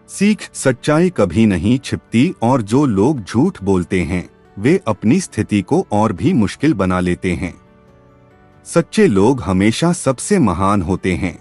सीख, सच्चाई कभी नहीं छिपती और जो लोग झूठ बोलते हैं वे अपनी स्थिति को और भी मुश्किल बना लेते हैं। सच्चे लोग हमेशा सबसे महान होते हैं।